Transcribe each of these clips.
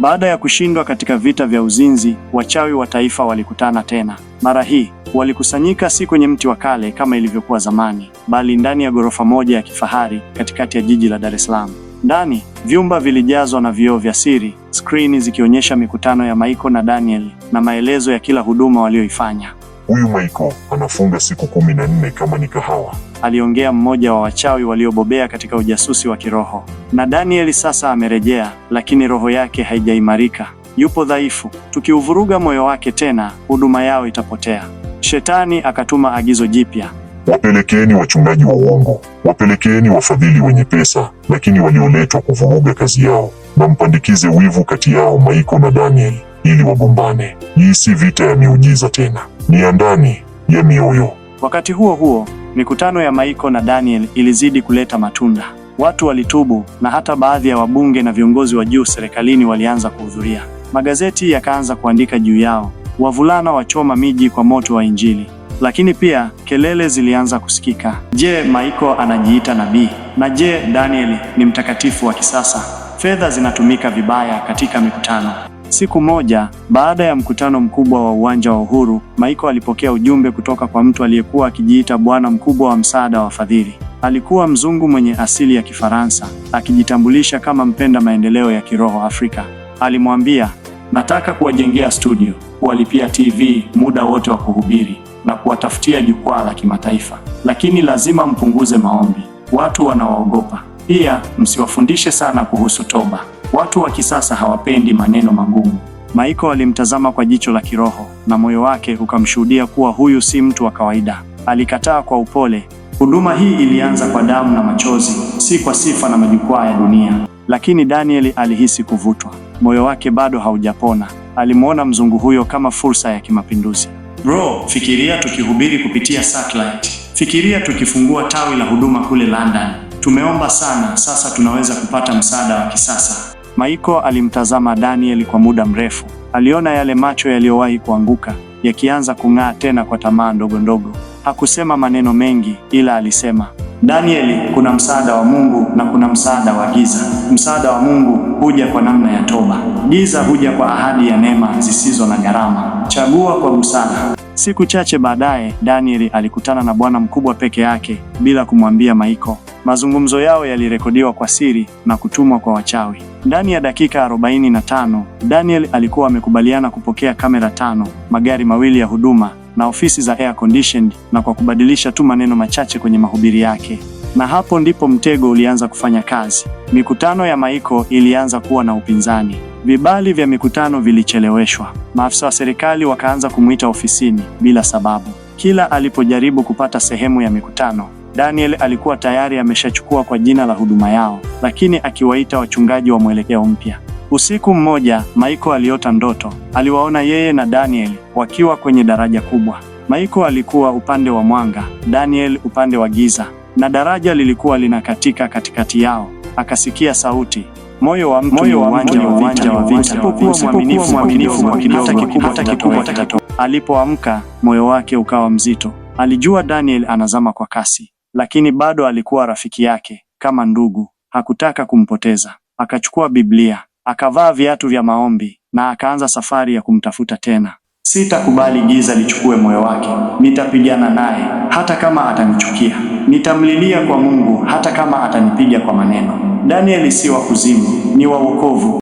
Baada ya kushindwa katika vita vya uzinzi, wachawi wa taifa walikutana tena. Mara hii walikusanyika si kwenye mti wa kale kama ilivyokuwa zamani, bali ndani ya ghorofa moja ya kifahari katikati ya jiji la Dar es Salaam. Ndani, vyumba vilijazwa na vioo vya siri, skrini zikionyesha mikutano ya Michael na Daniel na maelezo ya kila huduma walioifanya. Huyu Michael anafunga siku 14 kama ni kahawa, aliongea mmoja wa wachawi waliobobea katika ujasusi wa kiroho. Na Daniel sasa amerejea, lakini roho yake haijaimarika. Yupo dhaifu. Tukiuvuruga moyo wake tena, huduma yao itapotea. Shetani akatuma agizo jipya. Wapelekeeni wachungaji wa uongo, wapelekeeni wafadhili wenye pesa, lakini walioletwa kuvuruga kazi yao, na mpandikize wivu kati yao Michael na Daniel ili wagombane. Hii si vita ya miujiza tena, ni ya ndani ya mioyo. Wakati huo huo, mikutano ya Michael na Daniel ilizidi kuleta matunda. Watu walitubu na hata baadhi ya wabunge na viongozi wa juu serikalini walianza kuhudhuria. Magazeti yakaanza kuandika juu yao, wavulana wachoma miji kwa moto wa Injili. Lakini pia kelele zilianza kusikika. Je, Michael anajiita nabii? Na je, Daniel ni mtakatifu wa kisasa? Fedha zinatumika vibaya katika mikutano. Siku moja, baada ya mkutano mkubwa wa uwanja wa Uhuru, Michael alipokea ujumbe kutoka kwa mtu aliyekuwa akijiita bwana mkubwa wa msaada wa wafadhili. Alikuwa mzungu mwenye asili ya Kifaransa, akijitambulisha kama mpenda maendeleo ya kiroho Afrika. Alimwambia, nataka kuwajengea studio, kuwalipia TV muda wote wa kuhubiri na kuwatafutia jukwaa la kimataifa. Lakini lazima mpunguze maombi. Watu wanawaogopa. Pia msiwafundishe sana kuhusu toba. Watu wa kisasa hawapendi maneno magumu. Michael alimtazama kwa jicho la kiroho na moyo wake ukamshuhudia kuwa huyu si mtu wa kawaida. Alikataa kwa upole. Huduma hii ilianza kwa damu na machozi, si kwa sifa na majukwaa ya dunia. Lakini Daniel alihisi kuvutwa. Moyo wake bado haujapona. Alimuona mzungu huyo kama fursa ya kimapinduzi. Bro, fikiria tukihubiri kupitia satellite. Fikiria tukifungua tawi la huduma kule London. Tumeomba sana, sasa tunaweza kupata msaada wa kisasa. Michael alimtazama Daniel kwa muda mrefu. Aliona yale macho yaliyowahi kuanguka yakianza kung'aa tena kwa tamaa ndogo ndogo. Hakusema maneno mengi, ila alisema, Daniel, kuna msaada wa Mungu na kuna msaada wa giza. Msaada wa Mungu huja kwa namna ya toba. Giza huja kwa ahadi ya neema zisizo na gharama. Chagua kwa busara. Siku chache baadaye, Daniel alikutana na bwana mkubwa peke yake bila kumwambia Michael. Mazungumzo yao yalirekodiwa kwa siri na kutumwa kwa wachawi. Ndani ya dakika 45, Daniel alikuwa amekubaliana kupokea kamera 5, magari mawili ya huduma na ofisi za air conditioned, na kwa kubadilisha tu maneno machache kwenye mahubiri yake. Na hapo ndipo mtego ulianza kufanya kazi. Mikutano ya Michael ilianza kuwa na upinzani. Vibali vya mikutano vilicheleweshwa. Maafisa wa serikali wakaanza kumuita ofisini bila sababu. Kila alipojaribu kupata sehemu ya mikutano, Daniel alikuwa tayari ameshachukua kwa jina la huduma yao, lakini akiwaita wachungaji wa mwelekeo mpya. Usiku mmoja, Michael aliota ndoto. Aliwaona yeye na Daniel wakiwa kwenye daraja kubwa. Michael alikuwa upande wa mwanga, Daniel upande wa giza, na daraja lilikuwa linakatika katikati yao. Akasikia sauti, moyo wa mtu uwanja wa vita, usipokuwa mwaminifu hata kikubwa kitatoka. Alipoamka, moyo wake ukawa mzito. Alijua Daniel anazama kwa kasi, lakini bado alikuwa rafiki yake kama ndugu. Hakutaka kumpoteza. Akachukua Biblia, akavaa viatu vya maombi na akaanza safari ya kumtafuta tena. Sitakubali giza lichukue moyo wake. Nitapigana naye hata kama atanichukia. Nitamlilia kwa Mungu hata kama atanipiga kwa maneno. Daniel si wa kuzimu, ni wa wokovu.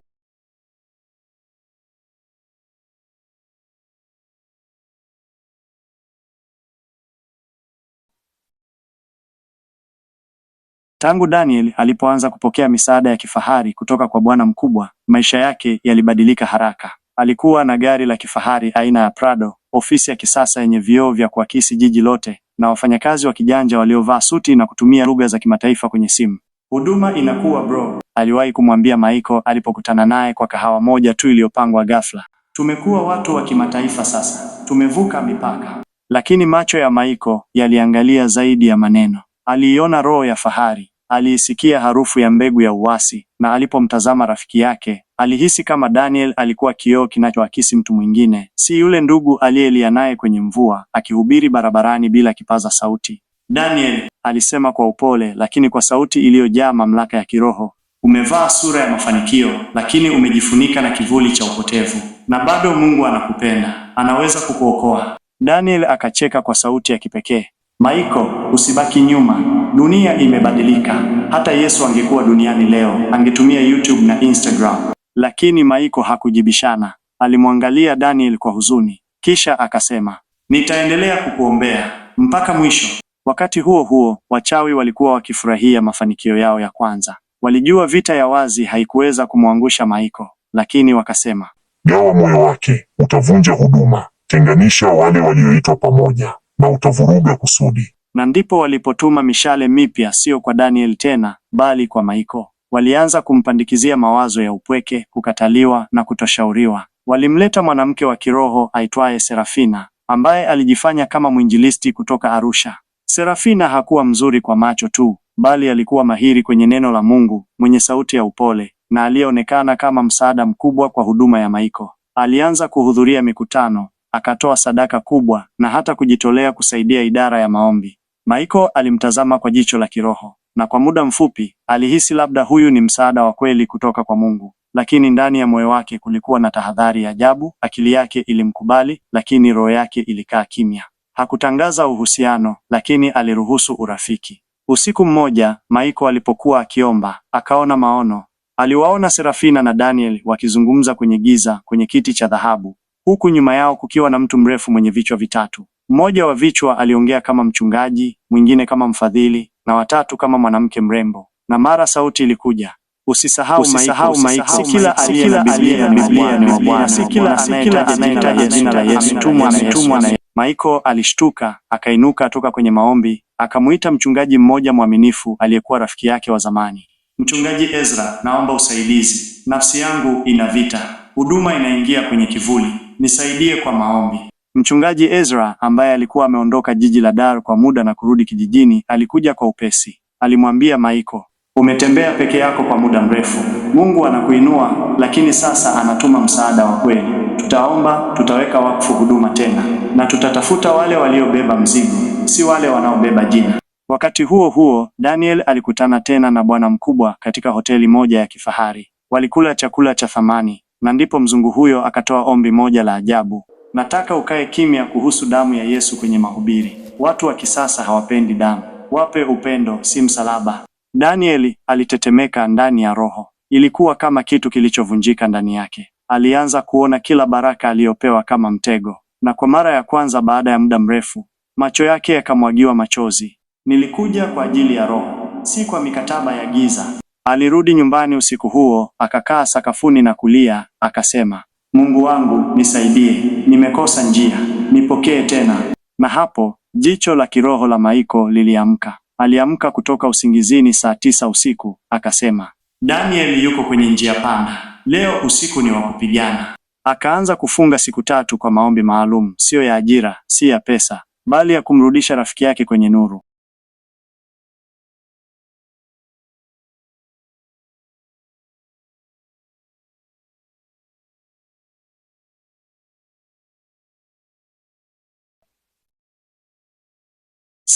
Tangu Daniel alipoanza kupokea misaada ya kifahari kutoka kwa bwana mkubwa, maisha yake yalibadilika haraka. Alikuwa na gari la kifahari aina ya Prado, ofisi ya kisasa yenye vioo vya kuakisi jiji lote, na wafanyakazi wa kijanja waliovaa suti na kutumia lugha za kimataifa kwenye simu. Huduma inakuwa bro, aliwahi kumwambia Michael alipokutana naye kwa kahawa moja tu iliyopangwa ghafla. Tumekuwa watu wa kimataifa sasa, tumevuka mipaka. Lakini macho ya Michael yaliangalia zaidi ya maneno. Aliiona roho ya fahari, aliisikia harufu ya mbegu ya uasi, na alipomtazama rafiki yake, alihisi kama Daniel alikuwa kioo kinachoakisi mtu mwingine, si yule ndugu aliyelia naye kwenye mvua, akihubiri barabarani bila kipaza sauti. Daniel, alisema kwa upole lakini kwa sauti iliyojaa mamlaka ya kiroho, Umevaa sura ya mafanikio, lakini umejifunika na kivuli cha upotevu. Na bado Mungu anakupenda, anaweza kukuokoa. Daniel akacheka kwa sauti ya kipekee. Michael, usibaki nyuma. Dunia imebadilika. Hata Yesu angekuwa duniani leo, angetumia YouTube na Instagram. Lakini Michael hakujibishana. Alimwangalia Daniel kwa huzuni. Kisha akasema, nitaendelea kukuombea mpaka mwisho. Wakati huo huo, wachawi walikuwa wakifurahia mafanikio yao ya kwanza. Walijua vita ya wazi haikuweza kumwangusha Michael, lakini wakasema, gawa moyo wake, utavunja huduma. Tenganisha wale walioitwa pamoja, na utavuruga kusudi. Na ndipo walipotuma mishale mipya, sio kwa Daniel tena, bali kwa Michael. Walianza kumpandikizia mawazo ya upweke, kukataliwa na kutoshauriwa. Walimleta mwanamke wa kiroho aitwaye Serafina, ambaye alijifanya kama mwinjilisti kutoka Arusha. Serafina hakuwa mzuri kwa macho tu, bali alikuwa mahiri kwenye neno la Mungu, mwenye sauti ya upole, na aliyeonekana kama msaada mkubwa kwa huduma ya Michael. Alianza kuhudhuria mikutano, akatoa sadaka kubwa na hata kujitolea kusaidia idara ya maombi. Michael alimtazama kwa jicho la kiroho, na kwa muda mfupi alihisi labda huyu ni msaada wa kweli kutoka kwa Mungu. Lakini ndani ya moyo wake kulikuwa na tahadhari ya ajabu. Akili yake ilimkubali, lakini roho yake ilikaa kimya. Hakutangaza uhusiano, lakini aliruhusu urafiki. Usiku mmoja, Michael alipokuwa akiomba, akaona maono. Aliwaona Serafina na Daniel wakizungumza kwenye giza kwenye kiti cha dhahabu, huku nyuma yao kukiwa na mtu mrefu mwenye vichwa vitatu. Mmoja wa vichwa aliongea kama mchungaji, mwingine kama mfadhili, na watatu kama mwanamke mrembo. Na mara sauti ilikuja, usisahau Michael, si kila aliye na Biblia ni wa Bwana, si kila anayetaja jina la Yesu ametumwa na. Michael alishtuka, akainuka toka kwenye maombi, akamuita mchungaji mmoja mwaminifu aliyekuwa rafiki yake wa zamani. Mchungaji Ezra, naomba usaidizi. Nafsi yangu ina vita. Huduma inaingia kwenye kivuli. Nisaidie kwa maombi. Mchungaji Ezra, ambaye alikuwa ameondoka jiji la Dar kwa muda na kurudi kijijini, alikuja kwa upesi. Alimwambia Michael, umetembea peke yako kwa muda mrefu. Mungu anakuinua, lakini sasa anatuma msaada wa kweli. Tutaomba, tutaweka wakfu huduma tena, na tutatafuta wale waliobeba mzigo, si wale wanaobeba jina. Wakati huo huo, Daniel alikutana tena na bwana mkubwa katika hoteli moja ya kifahari. Walikula chakula cha thamani, na ndipo mzungu huyo akatoa ombi moja la ajabu. Nataka ukae kimya kuhusu damu ya Yesu kwenye mahubiri. Watu wa kisasa hawapendi damu. Wape upendo, si msalaba. Daniel alitetemeka ndani ya roho. Ilikuwa kama kitu kilichovunjika ndani yake. Alianza kuona kila baraka aliyopewa kama mtego. Na kwa mara ya kwanza baada ya muda mrefu, macho yake yakamwagiwa machozi. Nilikuja kwa ajili ya roho, si kwa mikataba ya giza. Alirudi nyumbani usiku huo, akakaa sakafuni na kulia, akasema, Mungu wangu, nisaidie, nimekosa njia, nipokee tena. Na hapo, jicho la kiroho la Michael liliamka. Aliamka kutoka usingizini saa 9 usiku, akasema, Daniel yuko kwenye njia panda. Leo usiku ni wa kupigana. Akaanza kufunga siku 3 kwa maombi maalum, sio ya ajira, si ya pesa, bali ya kumrudisha rafiki yake kwenye nuru.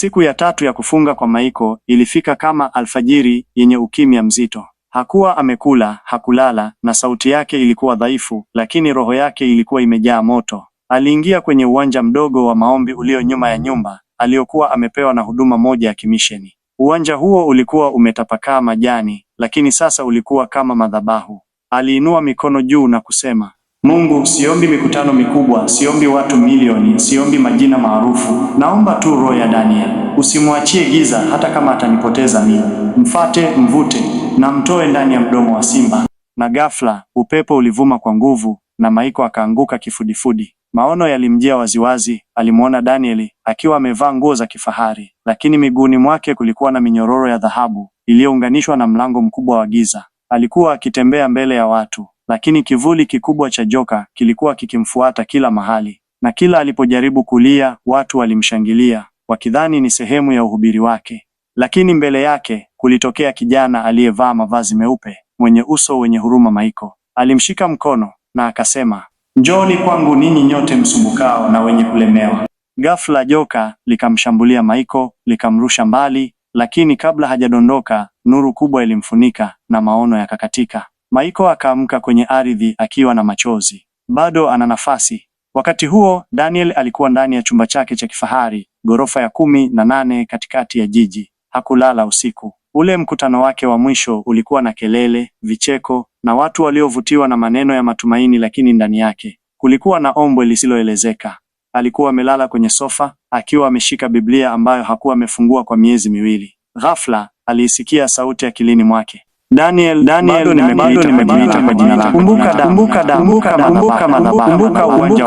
Siku ya 3 ya kufunga kwa Michael ilifika kama alfajiri yenye ukimya mzito. Hakuwa amekula, hakulala, na sauti yake ilikuwa dhaifu, lakini roho yake ilikuwa imejaa moto. Aliingia kwenye uwanja mdogo wa maombi ulio nyuma ya nyumba aliyokuwa amepewa na huduma moja ya kimisheni. Uwanja huo ulikuwa umetapakaa majani, lakini sasa ulikuwa kama madhabahu. Aliinua mikono juu na kusema, Mungu, siombi mikutano mikubwa, siombi watu milioni, siombi majina maarufu. Naomba tu roho ya Daniel. Usimwachie giza hata kama atanipoteza mimi. Mfate, mvute na mtoe ndani ya mdomo wa simba. Na ghafla, upepo ulivuma kwa nguvu na Michael akaanguka kifudifudi. Maono yalimjia waziwazi. Alimuona Daniel akiwa amevaa nguo za kifahari, lakini miguuni mwake kulikuwa na minyororo ya dhahabu iliyounganishwa na mlango mkubwa wa giza. Alikuwa akitembea mbele ya watu, lakini kivuli kikubwa cha joka kilikuwa kikimfuata kila mahali, na kila alipojaribu kulia, watu walimshangilia, wakidhani ni sehemu ya uhubiri wake. Lakini mbele yake kulitokea kijana aliyevaa mavazi meupe, mwenye uso wenye huruma. Michael alimshika mkono na akasema, Njooni kwangu ninyi nyote msumbukao na wenye kulemewa. Ghafla joka likamshambulia Michael, likamrusha mbali, lakini kabla hajadondoka, nuru kubwa ilimfunika na maono yakakatika. Michael akaamka kwenye ardhi akiwa na machozi. Bado ana nafasi. Wakati huo, Daniel alikuwa ndani ya chumba chake cha kifahari, ghorofa ya 18 katikati ya jiji. Hakulala usiku. Ule mkutano wake wa mwisho ulikuwa na kelele, vicheko na watu waliovutiwa na maneno ya matumaini, lakini ndani yake kulikuwa na ombwe lisiloelezeka. Alikuwa amelala kwenye sofa akiwa ameshika Biblia ambayo hakuwa amefungua kwa miezi miwili. Ghafla aliisikia sauti akilini mwake. Daniel, bado nimekuita kwa jina lako. Kumbuka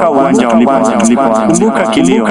uwanja ulipoanza. Kumbuka kilio.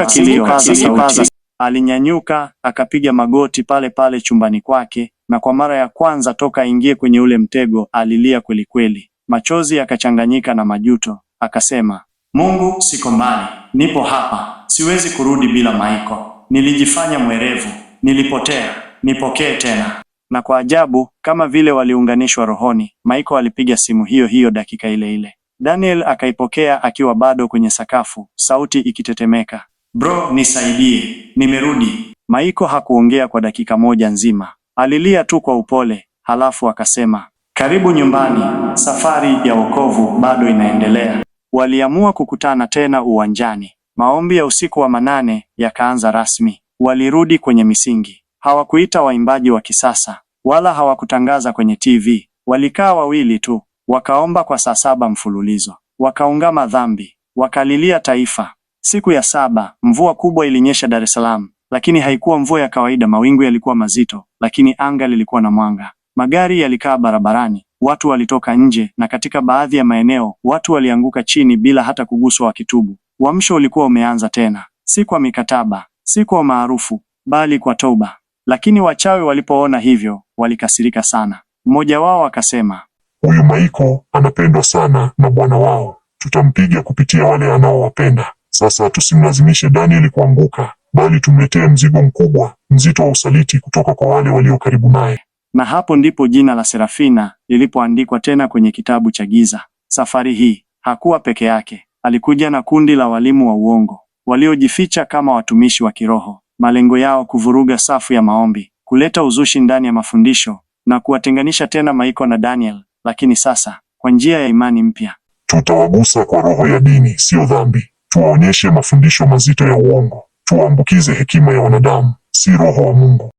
Alinyanyuka akapiga magoti pale pale chumbani kwake, na kwa mara ya kwanza toka aingie kwenye ule mtego alilia kweli kweli. Machozi yakachanganyika na majuto. Akasema, Mungu, siko mbali, nipo hapa. Siwezi kurudi bila Michael. Nilijifanya mwerevu, nilipotea, nipokee tena. Na kwa ajabu, kama vile waliunganishwa rohoni, Michael alipiga simu hiyo hiyo dakika ile ile. Daniel akaipokea akiwa bado kwenye sakafu, sauti ikitetemeka. Bro, nisaidie, nimerudi. Michael hakuongea kwa dakika moja nzima. Alilia tu kwa upole, halafu akasema, karibu nyumbani, safari ya wokovu bado inaendelea. Waliamua kukutana tena uwanjani. Maombi ya usiku wa manane yakaanza rasmi. Walirudi kwenye misingi. Hawakuita waimbaji wa kisasa, wala hawakutangaza kwenye TV. Walikaa wawili tu, wakaomba kwa saa 7 mfululizo. Wakaungama dhambi, wakalilia taifa. Siku ya 7, mvua kubwa ilinyesha Dar es Salaam, lakini haikuwa mvua ya kawaida. Mawingu yalikuwa mazito, lakini anga lilikuwa na mwanga. Magari yalikaa barabarani, watu walitoka nje, na katika baadhi ya maeneo, watu walianguka chini bila hata kuguswa wakitubu. Uamsho ulikuwa umeanza tena, si kwa mikataba, si kwa maarufu, bali kwa toba. Lakini wachawi walipoona hivyo, walikasirika sana. Mmoja wao akasema, huyu Michael anapendwa sana na bwana wao, tutampiga kupitia wale anaowapenda. Sasa tusimlazimishe Daniel kuanguka, bali tumletee mzigo mkubwa, mzito wa usaliti kutoka kwa wale walio karibu naye. Na hapo ndipo jina la Serafina lilipoandikwa tena kwenye kitabu cha giza. Safari hii hakuwa peke yake. Alikuja na kundi la walimu wa uongo waliojificha kama watumishi wa kiroho. Malengo yao kuvuruga safu ya maombi, kuleta uzushi ndani ya mafundisho na kuwatenganisha tena Michael na Daniel, lakini sasa kwa njia ya imani mpya. Tutawagusa kwa roho ya dini, sio dhambi. Tuwaonyeshe mafundisho mazito ya uongo. Tuwaambukize hekima ya wanadamu, si roho wa Mungu.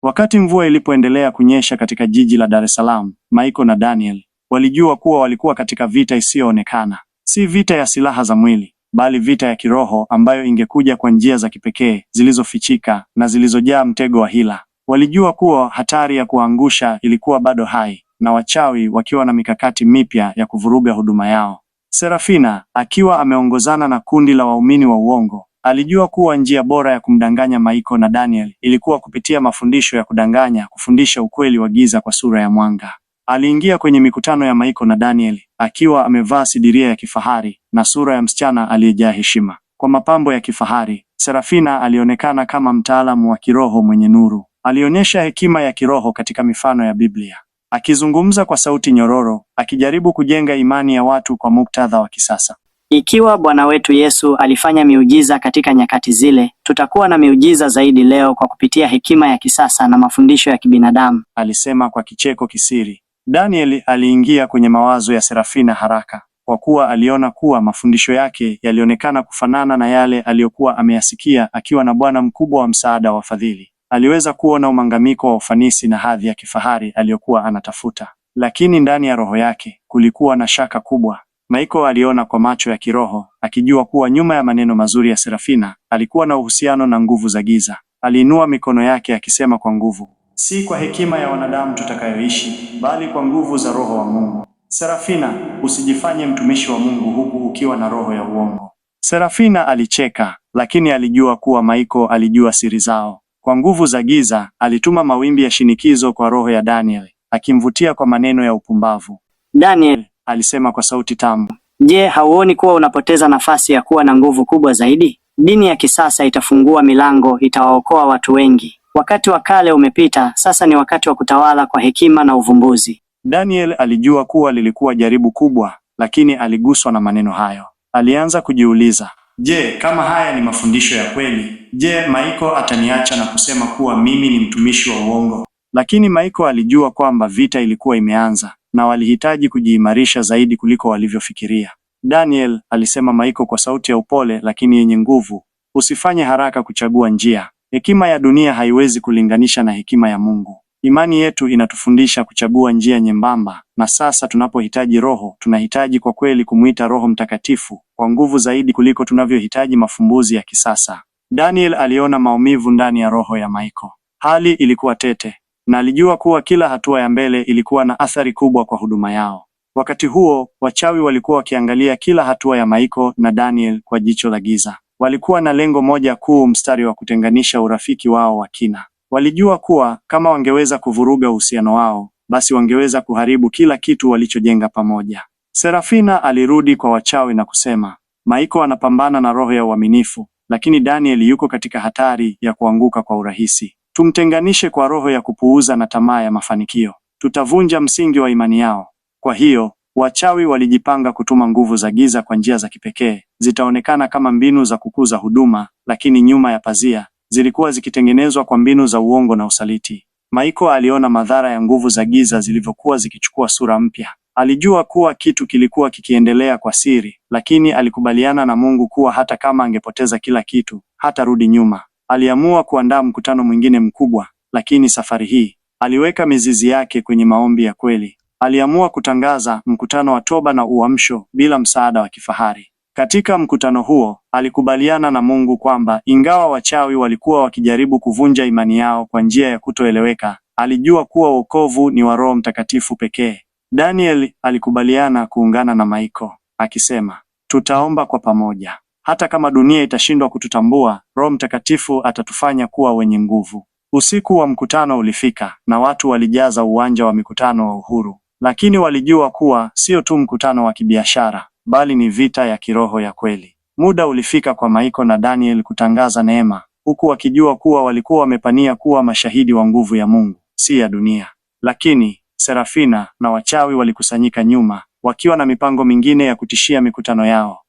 Wakati mvua ilipoendelea kunyesha katika jiji la Dar es Salaam, Michael na Daniel walijua kuwa walikuwa katika vita isiyoonekana. Si vita ya silaha za mwili, bali vita ya kiroho ambayo ingekuja kwa njia za kipekee, zilizofichika na zilizojaa mtego wa hila. Walijua kuwa hatari ya kuangusha ilikuwa bado hai, na wachawi wakiwa na mikakati mipya ya kuvuruga huduma yao. Serafina, akiwa ameongozana na kundi la waumini wa uongo, alijua kuwa njia bora ya kumdanganya Michael na Daniel ilikuwa kupitia mafundisho ya kudanganya, kufundisha ukweli wa giza kwa sura ya mwanga. Aliingia kwenye mikutano ya Michael na Daniel akiwa amevaa sidiria ya kifahari na sura ya msichana aliyejaa heshima. Kwa mapambo ya kifahari, Serafina alionekana kama mtaalamu wa kiroho mwenye nuru. Alionyesha hekima ya kiroho katika mifano ya Biblia, akizungumza kwa sauti nyororo, akijaribu kujenga imani ya watu kwa muktadha wa kisasa. Ikiwa Bwana wetu Yesu alifanya miujiza katika nyakati zile, tutakuwa na miujiza zaidi leo kwa kupitia hekima ya kisasa na mafundisho ya kibinadamu, alisema kwa kicheko kisiri. Daniel aliingia kwenye mawazo ya Serafina haraka, kwa kuwa aliona kuwa mafundisho yake yalionekana kufanana na yale aliyokuwa ameyasikia akiwa na bwana mkubwa wa msaada wa fadhili. Aliweza kuona umangamiko wa ufanisi na hadhi ya kifahari aliyokuwa anatafuta, lakini ndani ya roho yake kulikuwa na shaka kubwa. Michael aliona kwa macho ya kiroho, akijua kuwa nyuma ya maneno mazuri ya Serafina alikuwa na uhusiano na nguvu za giza. Aliinua mikono yake akisema kwa nguvu, si kwa hekima ya wanadamu tutakayoishi, bali kwa nguvu za Roho wa Mungu. Serafina, usijifanye mtumishi wa Mungu huku ukiwa na roho ya uongo. Serafina alicheka, lakini alijua kuwa Michael alijua siri zao. Kwa nguvu za giza, alituma mawimbi ya shinikizo kwa roho ya Daniel, akimvutia kwa maneno ya upumbavu. Daniel, alisema kwa sauti tamu, je, hauoni kuwa unapoteza nafasi ya kuwa na nguvu kubwa zaidi? Dini ya kisasa itafungua milango, itawaokoa watu wengi. Wakati wa kale umepita, sasa ni wakati wa kutawala kwa hekima na uvumbuzi. Daniel alijua kuwa lilikuwa jaribu kubwa, lakini aliguswa na maneno hayo. Alianza kujiuliza, je, kama haya ni mafundisho ya kweli? Je, Michael ataniacha na kusema kuwa mimi ni mtumishi wa uongo? Lakini Michael alijua kwamba vita ilikuwa imeanza na walihitaji kujiimarisha zaidi kuliko walivyofikiria. Daniel, alisema Michael kwa sauti ya upole lakini yenye nguvu, usifanye haraka kuchagua njia. Hekima ya dunia haiwezi kulinganisha na hekima ya Mungu. Imani yetu inatufundisha kuchagua njia nyembamba, na sasa tunapohitaji Roho, tunahitaji kwa kweli kumuita Roho Mtakatifu kwa nguvu zaidi kuliko tunavyohitaji mafumbuzi ya kisasa. Daniel aliona maumivu ndani ya roho ya Michael. Hali ilikuwa tete, na alijua kuwa kila hatua ya mbele ilikuwa na athari kubwa kwa huduma yao. Wakati huo, wachawi walikuwa wakiangalia kila hatua ya Michael na Daniel kwa jicho la giza. Walikuwa na lengo moja kuu, mstari wa kutenganisha urafiki wao wa kina. Walijua kuwa kama wangeweza kuvuruga uhusiano wao, basi wangeweza kuharibu kila kitu walichojenga pamoja. Serafina alirudi kwa wachawi na kusema, Michael anapambana na roho ya uaminifu, lakini Daniel yuko katika hatari ya kuanguka kwa urahisi. Tumtenganishe kwa roho ya kupuuza na tamaa ya mafanikio. Tutavunja msingi wa imani yao. Kwa hiyo, wachawi walijipanga kutuma nguvu za giza kwa njia za kipekee. Zitaonekana kama mbinu za kukuza huduma, lakini nyuma ya pazia zilikuwa zikitengenezwa kwa mbinu za uongo na usaliti. Michael aliona madhara ya nguvu za giza zilivyokuwa zikichukua sura mpya. Alijua kuwa kitu kilikuwa kikiendelea kwa siri, lakini alikubaliana na Mungu kuwa hata kama angepoteza kila kitu, hatarudi nyuma. Aliamua kuandaa mkutano mwingine mkubwa, lakini safari hii aliweka mizizi yake kwenye maombi ya kweli. Aliamua kutangaza mkutano wa toba na uamsho bila msaada wa kifahari. Katika mkutano huo, alikubaliana na Mungu kwamba ingawa wachawi walikuwa wakijaribu kuvunja imani yao kwa njia ya kutoeleweka, alijua kuwa wokovu ni wa Roho Mtakatifu pekee. Daniel alikubaliana kuungana na Michael, akisema, tutaomba kwa pamoja. Hata kama dunia itashindwa kututambua, Roho Mtakatifu atatufanya kuwa wenye nguvu. Usiku wa mkutano ulifika na watu walijaza uwanja wa mikutano wa Uhuru. Lakini walijua kuwa sio tu mkutano wa kibiashara, bali ni vita ya kiroho ya kweli. Muda ulifika kwa Michael na Daniel kutangaza neema, huku wakijua kuwa walikuwa wamepania kuwa mashahidi wa nguvu ya Mungu, si ya dunia. Lakini Serafina na wachawi walikusanyika nyuma, wakiwa na mipango mingine ya kutishia mikutano yao.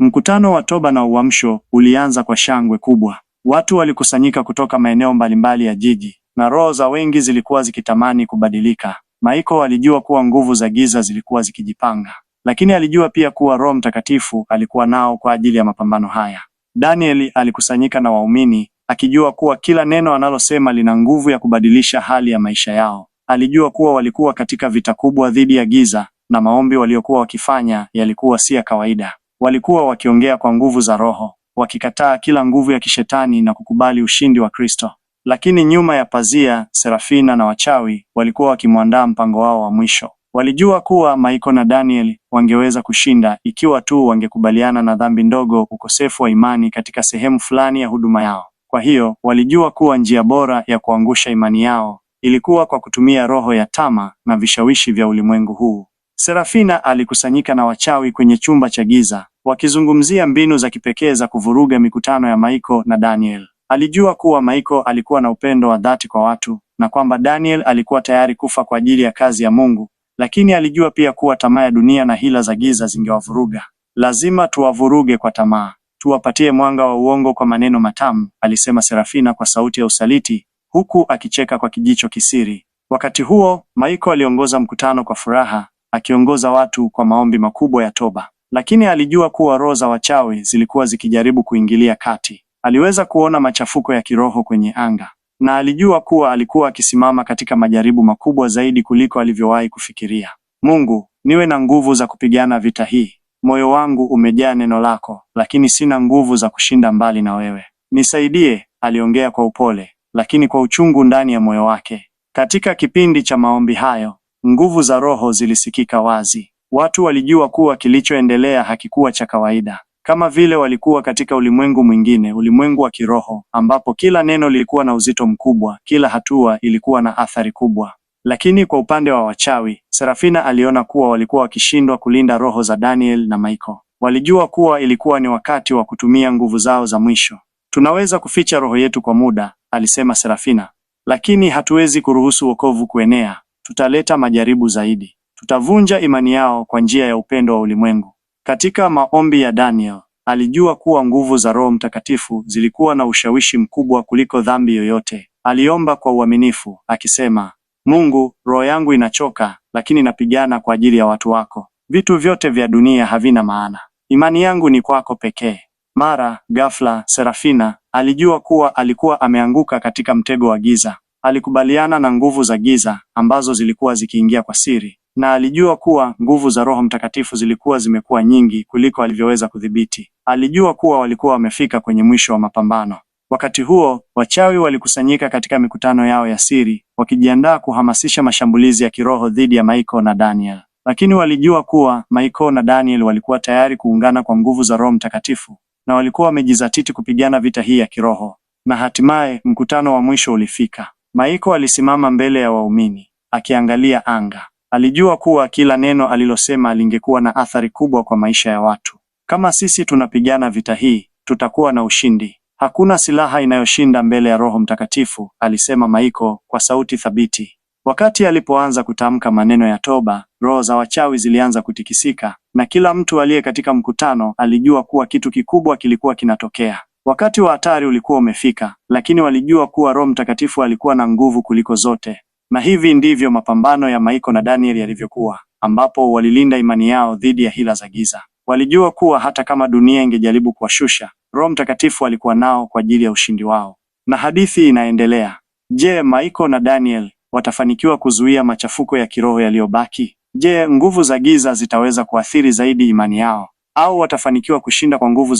Mkutano wa toba na uamsho ulianza kwa shangwe kubwa. Watu walikusanyika kutoka maeneo mbalimbali ya jiji, na roho za wengi zilikuwa zikitamani kubadilika. Michael alijua kuwa nguvu za giza zilikuwa zikijipanga, lakini alijua pia kuwa Roho Mtakatifu alikuwa nao kwa ajili ya mapambano haya. Daniel alikusanyika na waumini, akijua kuwa kila neno analosema lina nguvu ya kubadilisha hali ya maisha yao. Alijua kuwa walikuwa katika vita kubwa dhidi ya giza, na maombi waliokuwa wakifanya yalikuwa si ya kawaida. Walikuwa wakiongea kwa nguvu za Roho, wakikataa kila nguvu ya kishetani na kukubali ushindi wa Kristo. Lakini nyuma ya pazia, Serafina na wachawi walikuwa wakimwandaa mpango wao wa mwisho. Walijua kuwa Michael na Daniel wangeweza kushinda ikiwa tu wangekubaliana na dhambi ndogo, ukosefu wa imani katika sehemu fulani ya huduma yao. Kwa hiyo, walijua kuwa njia bora ya kuangusha imani yao ilikuwa kwa kutumia roho ya tamaa na vishawishi vya ulimwengu huu. Serafina alikusanyika na wachawi kwenye chumba cha giza, wakizungumzia mbinu za kipekee za kuvuruga mikutano ya Michael na Daniel. Alijua kuwa Michael alikuwa na upendo wa dhati kwa watu, na kwamba Daniel alikuwa tayari kufa kwa ajili ya kazi ya Mungu, lakini alijua pia kuwa tamaa ya dunia na hila za giza zingewavuruga. Lazima tuwavuruge kwa tamaa, tuwapatie mwanga wa uongo kwa maneno matamu, alisema Serafina kwa sauti ya usaliti, huku akicheka kwa kijicho kisiri. Wakati huo, Michael aliongoza mkutano kwa furaha, akiongoza watu kwa maombi makubwa ya toba. Lakini alijua kuwa roho za wachawi zilikuwa zikijaribu kuingilia kati. Aliweza kuona machafuko ya kiroho kwenye anga, na alijua kuwa alikuwa akisimama katika majaribu makubwa zaidi kuliko alivyowahi kufikiria. Mungu, niwe na nguvu za kupigana vita hii. Moyo wangu umejaa neno lako, lakini sina nguvu za kushinda mbali na wewe. Nisaidie, aliongea kwa upole, lakini kwa uchungu ndani ya moyo wake. Katika kipindi cha maombi hayo, nguvu za roho zilisikika wazi. Watu walijua kuwa kilichoendelea hakikuwa cha kawaida. Kama vile walikuwa katika ulimwengu mwingine, ulimwengu wa kiroho, ambapo kila neno lilikuwa na uzito mkubwa, kila hatua ilikuwa na athari kubwa. Lakini kwa upande wa wachawi, Serafina aliona kuwa walikuwa wakishindwa kulinda roho za Daniel na Michael. Walijua kuwa ilikuwa ni wakati wa kutumia nguvu zao za mwisho. Tunaweza kuficha roho yetu kwa muda, alisema Serafina, lakini hatuwezi kuruhusu wokovu kuenea. Tutaleta majaribu zaidi. Tutavunja imani yao kwa njia ya upendo wa ulimwengu. Katika maombi ya Daniel, alijua kuwa nguvu za Roho Mtakatifu zilikuwa na ushawishi mkubwa kuliko dhambi yoyote. Aliomba kwa uaminifu, akisema, Mungu, roho yangu inachoka, lakini napigana kwa ajili ya watu wako. Vitu vyote vya dunia havina maana. Imani yangu ni kwako pekee. Mara ghafla, Serafina alijua kuwa alikuwa ameanguka katika mtego wa giza. Alikubaliana na nguvu za giza ambazo zilikuwa zikiingia kwa siri, na alijua kuwa nguvu za Roho Mtakatifu zilikuwa zimekuwa nyingi kuliko alivyoweza kudhibiti. Alijua kuwa walikuwa wamefika kwenye mwisho wa mapambano. Wakati huo, wachawi walikusanyika katika mikutano yao ya siri, wakijiandaa kuhamasisha mashambulizi ya kiroho dhidi ya Michael na Daniel. Lakini walijua kuwa Michael na Daniel walikuwa tayari kuungana kwa nguvu za Roho Mtakatifu, na walikuwa wamejizatiti kupigana vita hii ya kiroho. Na hatimaye mkutano wa mwisho ulifika. Michael alisimama mbele ya waumini, akiangalia anga. Alijua kuwa kila neno alilosema lingekuwa na athari kubwa kwa maisha ya watu. Kama sisi tunapigana vita hii, tutakuwa na ushindi. Hakuna silaha inayoshinda mbele ya Roho Mtakatifu, alisema Michael kwa sauti thabiti. Wakati alipoanza kutamka maneno ya toba, roho za wachawi zilianza kutikisika, na kila mtu aliye katika mkutano alijua kuwa kitu kikubwa kilikuwa kinatokea. Wakati wa hatari ulikuwa umefika, lakini walijua kuwa Roho Mtakatifu alikuwa na nguvu kuliko zote. Na hivi ndivyo mapambano ya Michael na Daniel yalivyokuwa, ambapo walilinda imani yao dhidi ya hila za giza. Walijua kuwa hata kama dunia ingejaribu kuwashusha, Roho Mtakatifu alikuwa nao kwa ajili ya ushindi wao. Na hadithi inaendelea. Je, Michael na Daniel watafanikiwa kuzuia machafuko ya kiroho yaliyobaki? Je, nguvu za giza zitaweza kuathiri zaidi imani yao, au watafanikiwa kushinda kwa nguvu za